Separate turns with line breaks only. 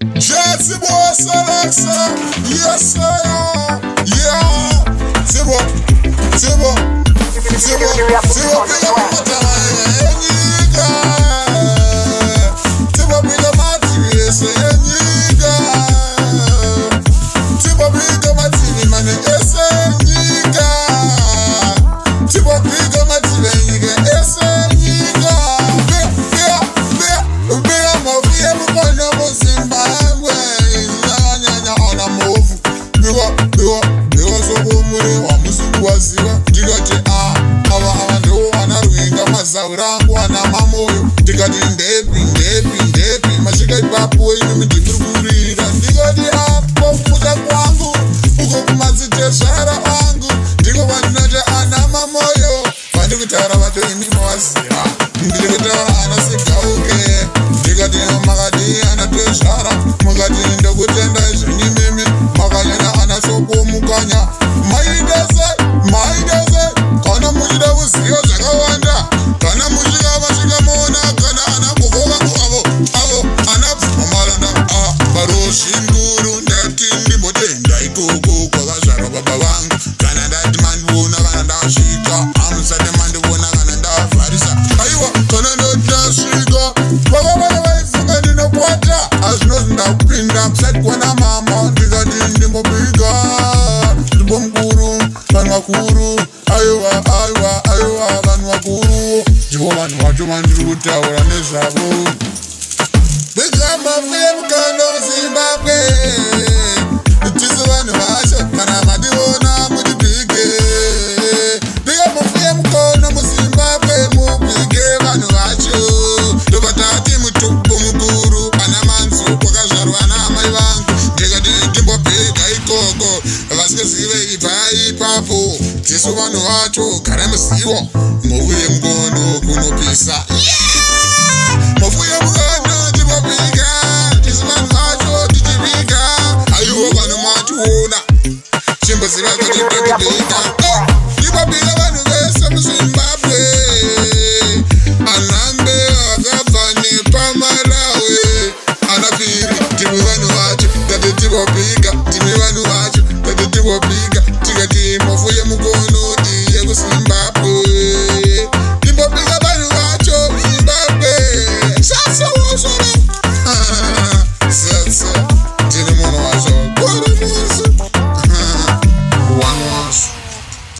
Jesse boss Alexa, yes sir, yeah. Sibo, Sibo, Sibo, Sibo, piga mata enyiga. Sibo piga mati ese enyiga. Sibo piga mati mane ese enyiga. Sibo piga mati enyiga ese enyiga. Bea mafia mkono Zimbabwe, nyanya ona movu. Biwa sobo mure wa musuku waziwa. Ndikati awa ndo wanaruinga mazaurangu wana mamoyo. Ndikati ndepi mashika ipapo inu mdimururira. Ndikati hapo kuta kwangu uko kumaziteshara wangu. Ndiko vaninaja ana mamoyo. Vandikutara vato imi mawazira. Ndikutara ana sigauke. Ndikati makati anateshara. Makati ndokutenda zvinyimimi. Makanyana ana soko mukanya. Maideze kana muchida kuziva zvakawanda. Kana muchida vasvikamona. Kana ana kuvoka avo ana pfumamaranda. Baroshinguru ndati ndimbotenda ikoko kwakazvarwa baba vangu. Kana ndati mandiona kana ndasvika. Amusati mandiona kana ndavharisa. Aiwa kana ndasvika. Vakavana vaifunga ndinokwata. Azvinozi ndakupinda kusati kuona mama. Ndikati ndimbopiga nzvimbo mukuru vanhu vakuru. Aiwa vanhu vakuru. Ndivo vanhu vacho vandiri kutaura nezvavo. Biga mafia mukanda muZimbabwe. Tisi vanhu vacho kana madiona mutibhige. Biga mafia mukanda muZimbabwe mubhige vanhu vacho. Ndopatati mutupo mukuru ana manzu kwakazvarwa naamai vangu. Ndikati ndimbobhiga ikoko vasingazive ibvai ipapo. Tisu vanhu vacho garai muzivo muvuye mugondo kunopisa.